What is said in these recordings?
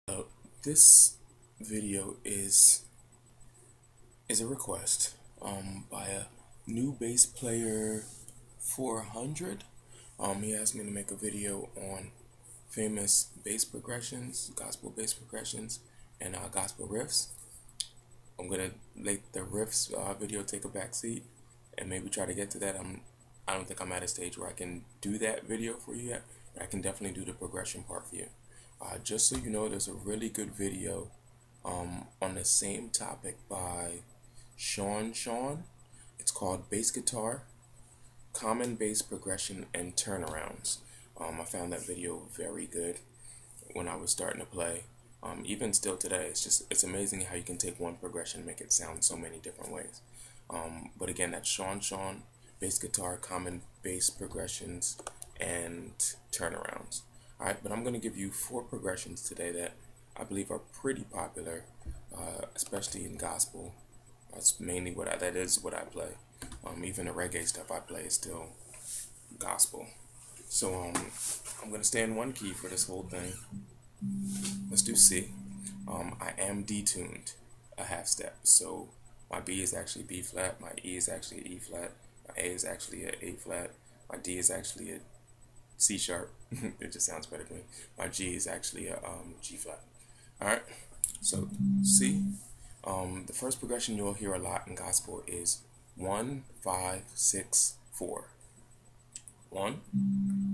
Uh, this video is a request by a new bass player 400. He asked me to make a video on famous bass progressions, gospel bass progressions, and gospel riffs. I'm gonna let the riffs video take a back seat and maybe try to get to that. I don't think I'm at a stage where I can do that video for you yet. But I can definitely do the progression part for you. Just so you know, there's a really good video on the same topic by Sean. It's called Bass Guitar, Common Bass Progression and Turnarounds. I found that video very good when I was starting to play. Even still today, it's amazing how you can take one progression and make it sound so many different ways. But again, that's Sean, Bass Guitar, Common Bass Progressions and Turnarounds. Alright, but I'm going to give you 4 progressions today that I believe are pretty popular, especially in gospel. That's mainly what I play. Even the reggae stuff I play is still gospel. So I'm going to stay in one key for this whole thing. Let's do C. I am detuned a half step. So my B is actually B flat, my E is actually E flat, my A is actually a A flat, my D is actually a C sharp. It just sounds better to me. My G is actually a G flat. Alright, so C. The first progression you'll hear a lot in gospel is 1, 5, 6, 4. 1,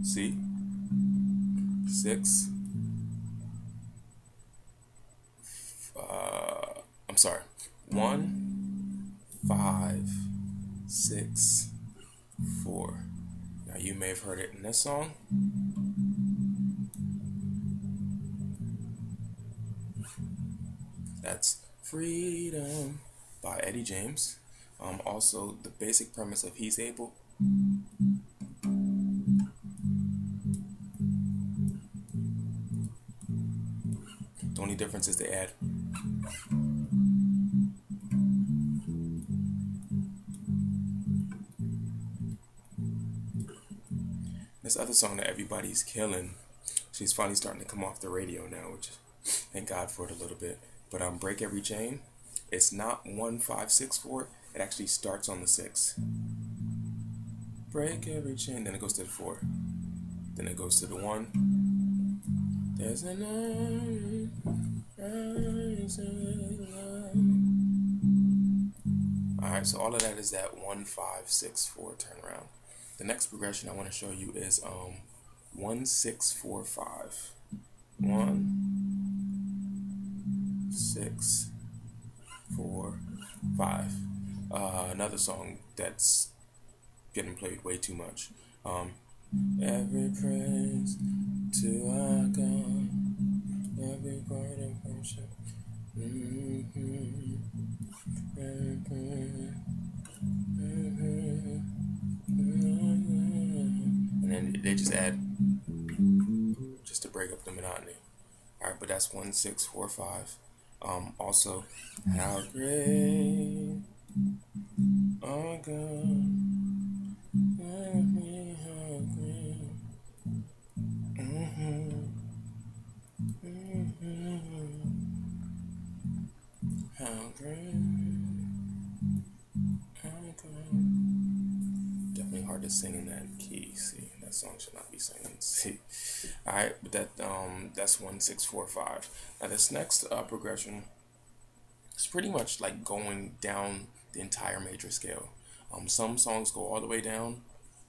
C, 6, I'm sorry, 1, 5, 6, 4. Now you may have heard it in this song. That's Freedom by Eddie James. Also, the basic premise of He's Able. The only difference is they add this other song that everybody's killing. She's finally starting to come off the radio now, which thank God for it a little bit. But Break Every Chain, it's not 1, 5, 6, 4. It actually starts on the 6. Break every chain, then it goes to the 4. Then it goes to the 1. There's an army rising up. Alright, so all of that is that 1, 5, 6, 4 turnaround. The next progression I want to show you is 1, 6, 4, 5. 1, 6, 4, 5. Another song that's getting played way too much. Every praise to our God, every part of worship. And then they just add just to break up the monotony. Alright, but that's 1, 6, 4, 5. Also, how great our God, how great. How great, definitely hard to sing in that key. See, that song should not be singing in C. Alright, but that's 1, 6, 4, 5. Now this next progression is pretty much like going down the entire major scale. Some songs go all the way down,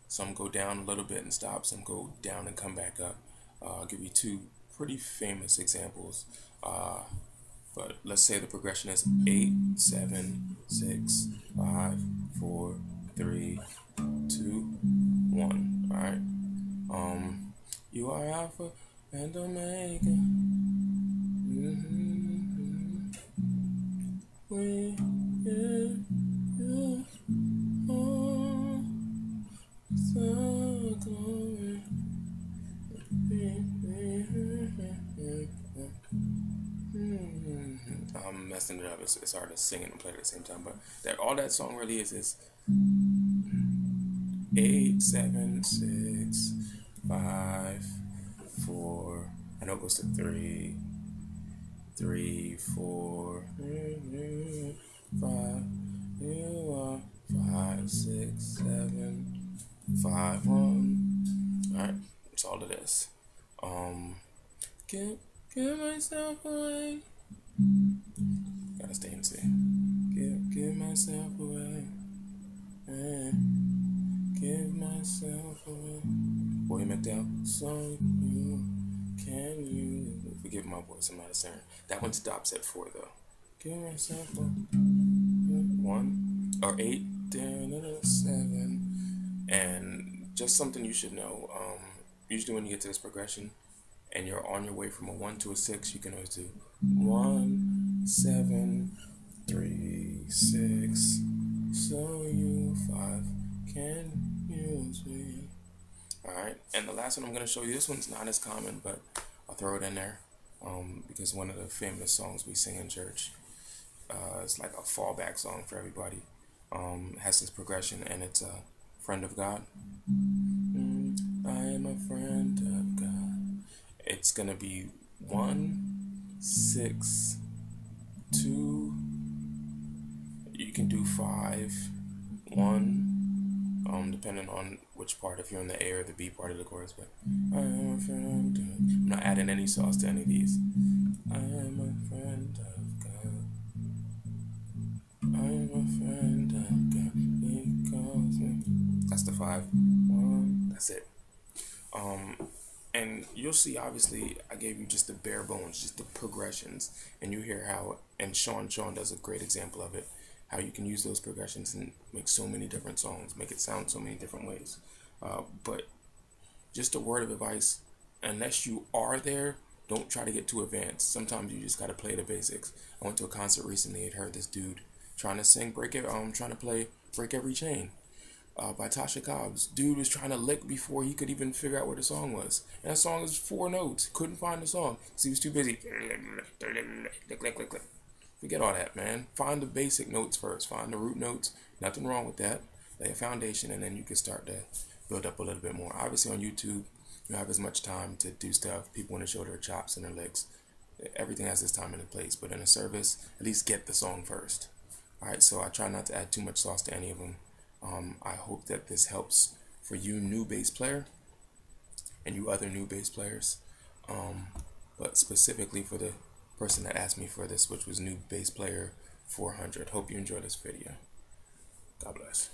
some go down a little bit and stop, some go down and come back up. I'll give you 2 pretty famous examples. But let's say the progression is 8, 7, 6, 5, 4, 3, 2, 1. Alright. You are Alpha and Omega. We you all the glory. I'm messing it up. It's hard to sing and play at the same time, but all that song really is 8, 7, 6, 5, 4. I know it goes to 3, 3, 4, 5, 5, 6, 7, 5, 1. Alright, that's all it is. Give myself away. Gotta stay in sync. Give myself away. Give myself away. Boy McDowell. So you can you forgive my voice, I'm not a singer. That one stops at 4 though. Give myself a 1 or 8 down 7. And just something you should know. Usually when you get to this progression and you're on your way from a 1 to a 6, you can always do 1, 7, 3, 6. So you 5 can use me. Alright, and the last one I'm going to show you, this one's not as common, but I'll throw it in there because one of the famous songs we sing in church, it's like a fallback song for everybody. Has this progression, and it's a friend of God. I am a friend of God. It's going to be 1, 6, 2, you can do 5, 1, depending on which part, if you're in the A or the B part of the chorus, but I am a friend of God. I'm not adding any sauce to any of these. I am a friend of God. I am a friend of God. He calls me. That's the 5. 1. That's it. And you'll see, obviously, I gave you just the bare bones, just the progressions, and you hear how, and Sean does a great example of it, how you can use those progressions and make so many different songs, make it sound so many different ways. But just a word of advice, unless you are there, don't try to get too advanced. Sometimes you just gotta play the basics. I went to a concert recently and heard this dude trying to sing trying to play Break Every Chain by Tasha Cobbs. Dude was trying to lick before he could even figure out what the song was. And that song is 4 notes. Couldn't find the song, so he was too busy. Lick. Forget all that, man. Find the basic notes first. Find the root notes. Nothing wrong with that. Lay a foundation, and then you can start to build up a little bit more. Obviously, on YouTube, you have as much time to do stuff. People want to show their chops and their licks. Everything has its time and its place. But in a service, at least get the song first. Alright, so I try not to add too much sauce to any of them. I hope that this helps for you new bass player and you other new bass players. But specifically for the person that asked me for this, which was new bass player 400. Hope you enjoy this video. God bless.